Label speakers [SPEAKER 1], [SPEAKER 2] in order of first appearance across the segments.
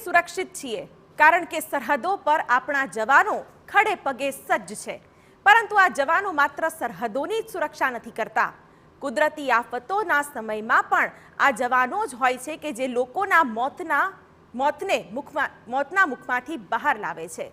[SPEAKER 1] સુરક્ષિત છીએ કારણ કે સરહદો પર આપણા જવાનો ખડે પગે સજ્જ છે, પરંતુ આ જવાનો માત્ર સરહદોની જ સુરક્ષા નથી કરતા. કુદરતી આફતોના સમયમાં પણ આ જવાનો જ હોય છે કે જે લોકોના મોતના મુખમાંથી બહાર લાવે છે.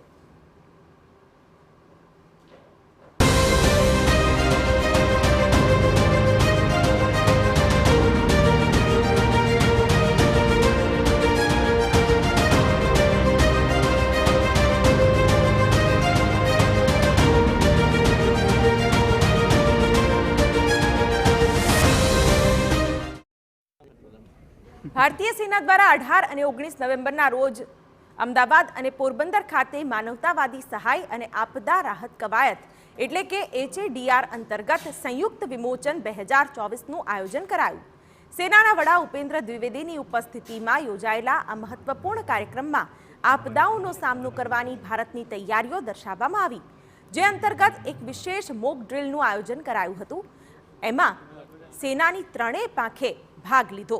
[SPEAKER 1] ભારતીય સેના દ્વારા 18 અને 19 નવેમ્બરના રોજ અમદાવાદ અને પોરબંદર ખાતે માનવતાવાદી સહાય અને આપદા રાહત કવાયત એટલે કે HADR અંતર્ગત સંયુક્ત વિમોચન 2024નું આયોજન કરાયું. સેનાના વડા ઉપેન્દ્ર દ્વિવેદીની ઉપસ્થિતિમાં યોજાયેલા આ મહત્વપૂર્ણ કાર્યક્રમમાં આપદાઓનો સામનો કરવાની ભારતની તૈયારીઓ દર્શાવવામાં આવી, જે અંતર્ગત એક વિશેષ મોક ડ્રિલનું આયોજન કરાયું હતું. એમાં સેનાની ત્રણેય પાંખે ભાગ લીધો.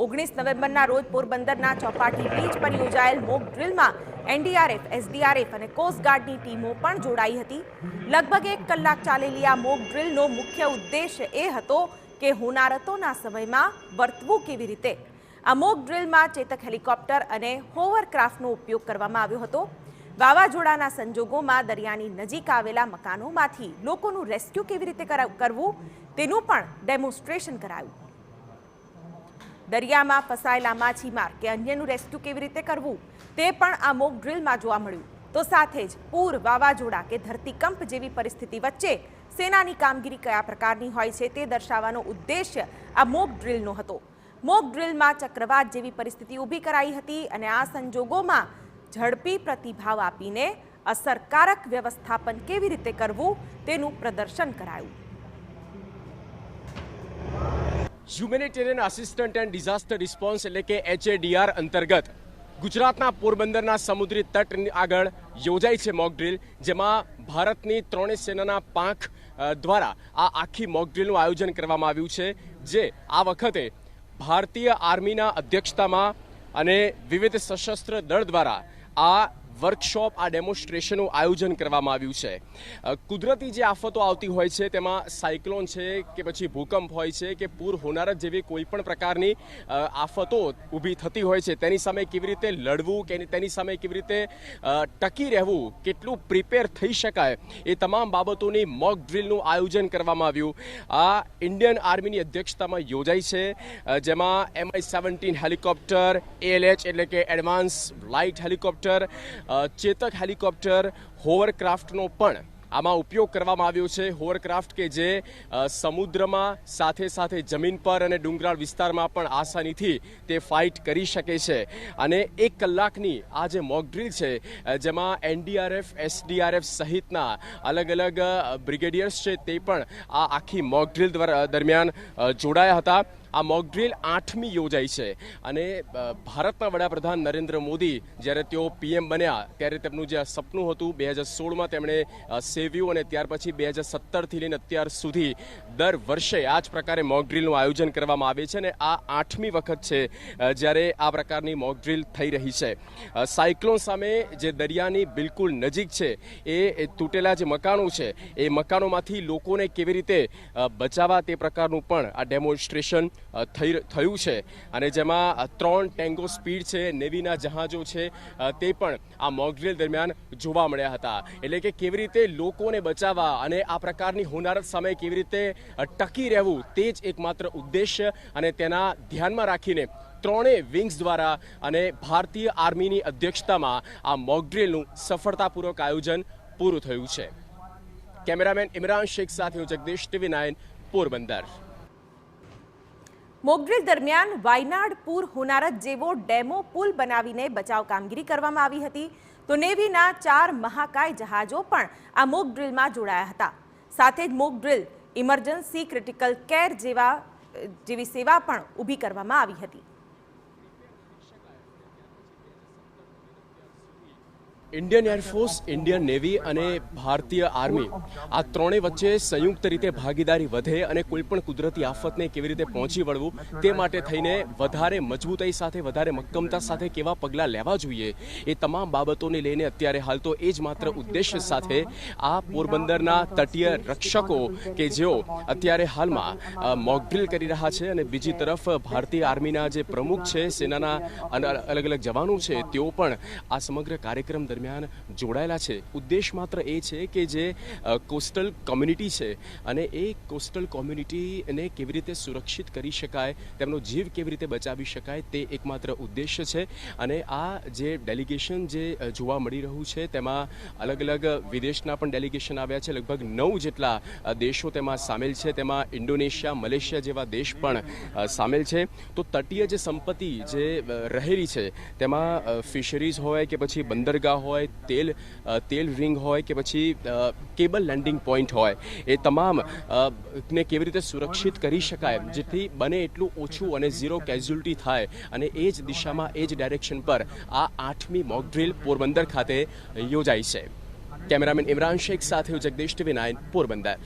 [SPEAKER 1] 19 નવેમ્બરના રોજ પોરબંદરના ચોપાટી બીચ પર યોજાયેલ મોક ડ્રિલમાં NDRF, SDRF અને કોસ્ટગાર્ડની ટીમો પણ જોડાઈ હતી. લગભગ 1 કલાક ચાલેલી આ મોક ડ્રિલનો મુખ્ય ઉદ્દેશ એ હતો કે હોનારતોના સમયમાં વર્તવું કેવી રીતે. આ મોક ડ્રિલમાં ચેતક હેલિકોપ્ટર અને હોવરક્રાફ્ટનો ઉપયોગ કરવામાં આવ્યો હતો. વાવાઝોડાના સંજોગોમાં દરિયાની નજીક આવેલા મકાનોમાંથી લોકોનું રેસ્ક્યુ કેવી રીતે કરવું તેનું પણ ડેમોન્સ્ટ્રેશન કરાયું. દરિયામાં ફસાયેલા માછીમાર કે અન્યનું રેસ્ક્યુ કેવી રીતે કરવું તે પણ આ મોક ડ્રિલમાં જોવા મળ્યું. તો સાથે જ પૂર, વાવાઝોડા કે ધરતીકંપ જેવી પરિસ્થિતિ વચ્ચે સેનાની કામગીરી કયા પ્રકારની હોય છે તે દર્શાવવાનો ઉદ્દેશ્ય આ મોક ડ્રિલનો હતો. મોક ડ્રિલમાં ચક્રવાત જેવી પરિસ્થિતિ ઊભી કરાઈ હતી અને આ સંજોગોમાં ઝડપી પ્રતિભાવ આપીને અસરકારક વ્યવસ્થાપન કેવી રીતે કરવું તેનું પ્રદર્શન કરાયું.
[SPEAKER 2] Humanitarian assistant and disaster response એટલે કે HADR અંતર્ગત ગુજરાતના પોરબંદરના સમુદ્રી તટ આગળ યોજાઈ છે મોક ડ્રિલ, જેમાં ભારતની ત્રણેય સેનાના પાંખ દ્વારા આ આખી મોક ડ્રિલનું આયોજન કરવામાં આવ્યું છે, જે આ વખતે ભારતીય આર્મીના અધ્યક્ષતામાં અને વિવિધ સશસ્ત્ર દળ દ્વારા આ વર્કશોપ, આ ડેમોન્સ્ટ્રેશનનું આયોજન કરવામાં આવ્યું છે. કુદરતી જે આફતો આવતી હોય છે તેમાં સાયક્લોન છે કે પછી ભૂકંપ હોય છે કે પૂર, હોનારત જેવી કોઈ પણ પ્રકારની આફતો ઊભી થતી હોય છે, તેની સામે કેવી રીતે લડવું કે તેની સામે કેવી રીતે ટકી રહેવું, કેટલું પ્રિપેર થઈ શકાય, એ તમામ બાબતોની મોક ડ્રિલનું આયોજન કરવામાં આવ્યું. આ ઇન્ડિયન આર્મીની અધ્યક્ષતામાં યોજાઈ છે, જેમાં MI-17 હેલિકોપ્ટર, ALH એટલે કે advance light helicopter, Chetak helicopter, હોવરક્રાફ્ટનો પણ આમાં ઉપયોગ કરવામાં આવ્યો છે. હોવરક્રાફ્ટ કે જે સમુદ્રમાં સાથે સાથે જમીન પર અને ડુંગરાળ વિસ્તારમાં પણ આસાનીથી તે ફાઇટ કરી શકે છે. અને 1 કલાકની આ જે મોક ડ્રિલ છે, જેમાં NDRF, SDRF સહિતના અલગ અલગ બ્રિગેડિયર્સ છે તે પણ આ આખી મોક ડ્રિલ દરમિયાન જોડાયા હતા. આ મોક ડ્રિલ 8મી યોજાઈ છે અને ભારતના વડાપ્રધાન નરેન્દ્ર મોદી જ્યારે તેઓ PM બન્યા ત્યારે તેમનું જે સપનું હતું 2016માં તેમણે સેવ્યું અને ત્યાર પછી 2017થી લઈને અત્યાર સુધી દર વર્ષે આ જ પ્રકારે મોક ડ્રિલનું આયોજન કરવામાં આવે છે અને આ 8મી વખત છે જ્યારે આ પ્રકારની મોક ડ્રિલ થઈ રહી છે. સાયક્લોન સામે જે દરિયાની બિલકુલ નજીક છે એ તૂટેલા જે મકાનો છે એ મકાનોમાંથી લોકોને કેવી રીતે બચાવવા તે પ્રકારનું પણ આ ડેમોન્સ્ટ્રેશન થયું છે અને જેમાં 3 ટેંગો સ્પીડ છે, નેવીના જહાજો છે તે પણ આ મોક ડ્રિલ દરમિયાન જોવા મળ્યા હતા. એટલે કે કેવી રીતે લોકોને બચાવવા અને આ પ્રકારની હોનારત સામે કેવી રીતે ટકી રહેવું તે જ એકમાત્ર ઉદ્દેશ્ય અને તેના ધ્યાનમાં રાખીને ત્રણેય વિંગ્સ દ્વારા અને ભારતીય આર્મીની અધ્યક્ષતામાં આ મોક ડ્રિલનું સફળતાપૂર્વક આયોજન પૂરું થયું છે. કેમેરામેન ઇમરાન શેખ સાથે હું Jagdish, TV9 Porbandar.
[SPEAKER 1] Mock drill દરમિયાન વાયનાડ પૂર હોનારત જેવો ડેમો પુલ બનાવીને બચાવ કામગીરી કરવામાં આવી હતી. તો નેવીના 4 મહાકાય જહાજો પણ આ મોક ડ્રિલમાં જોડાયા હતા. સાથે જ mock drill emergency critical care જેવી સેવા પણ ઊભી કરવામાં આવી હતી.
[SPEAKER 2] ઇન્ડિયન એરફોર્સ, ઇન્ડિયન નેવી અને ભારતીય આર્મી આ ત્રણેય વચ્ચે સંયુક્ત રીતે ભાગીદારી વધે અને કોઈ પણ કુદરતી આફતને કેવી રીતે પહોંચી વળવું તે માટે થઈને વધારે મજબૂતાઈ સાથે, વધારે મક્કમતા સાથે કેવા પગલાં લેવા જોઈએ એ તમામ બાબતોને લઈને અત્યારે હાલ તો એ જ માત્ર ઉદ્દેશ્ય સાથે આ પોરબંદરના તટીય રક્ષકો કે જેઓ અત્યારે હાલમાં મોકડ્રીલ કરી રહ્યા છે અને બીજી તરફ ભારતીય આર્મીના જે પ્રમુખ છે, સેનાના અલગ અલગ જવાનો છે, તેઓ પણ આ સમગ્ર કાર્યક્રમ દરમિયાન જોડાયેલા છે. ઉદ્દેશ માત્ર એ છે કે જે કોસ્ટલ કોમ્યુનિટી છે અને એ કોસ્ટલ કોમ્યુનિટીને કેવી રીતે સુરક્ષિત કરી શકાય, તેમનો જીવ કેવી રીતે બચાવી શકાય તે એકમાત્ર ઉદ્દેશ્ય છે. અને આ જે ડેલિગેશન જે જોવા મળી રહ્યું છે તેમાં અલગ અલગ વિદેશના પણ ડેલિગેશન આવ્યા છે. લગભગ 9 જેટલા દેશો તેમાં સામેલ છે. તેમાં ઇન્ડોનેશિયા, મલેશિયા જેવા દેશ પણ સામેલ છે. તો તટીય જે સંપત્તિ જે રહેલી છે તેમાં ફિશરીઝ હોય કે પછી બંદરગાહ હોય, તેલ રિંગ હોય કે પછી કેબલ લેન્ડિંગ પોઈન્ટ હોય, એ તમામ ને કેવી રીતે સુરક્ષિત કરી શકાય જેથી બને એટલું ઓછું અને ઝીરો કેઝ્યુઅલ્ટી થાય, અને એ જ દિશામાં, એ જ ડાયરેક્શન પર આ 8મી મોક ડ્રીલ પોરબંદર ખાતે યોજાઈ છે. કેમેરામેન ઇમરાન શેખ સાથે Jagdish TV9 Porbandar.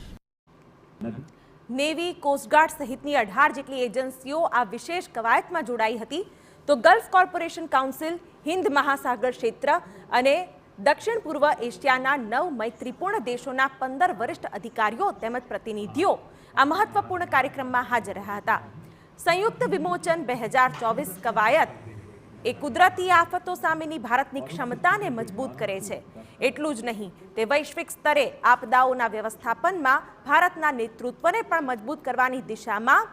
[SPEAKER 1] Navy, coast guard સહિતની 18 જેટલી એજન્સીઓ આ વિશેષ કવાયતમાં જોડાઈ હતી. તો ગલ્ફ કોર્પોરેશન કાઉન્સિલ, હિન્દ મહાસાગર ક્ષેત્ર અને દક્ષિણ પૂર્વ એશિયાના 9 મૈત્રીપૂર્ણ દેશોના 15 વરિષ્ઠ અધિકારીઓ તેમજ પ્રતિનિધિઓ આ મહત્વપૂર્ણ કાર્યક્રમમાં હાજર રહ્યા હતા. સંયુક્ત વિમોચન 2024 કવાયત એ કુદરતી આફતો સામેની ભારતની ક્ષમતાને મજબૂત કરે છે. એટલું જ નહીં, તે વૈશ્વિક સ્તરે આપદાઓના વ્યવસ્થાપનમાં ભારતના નેતૃત્વને પણ મજબૂત કરવાની દિશામાં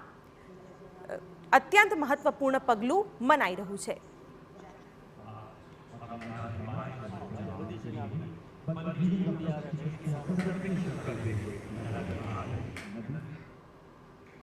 [SPEAKER 1] અત્યંત મહત્વપૂર્ણ પગલું મનાઈ રહ્યું છે.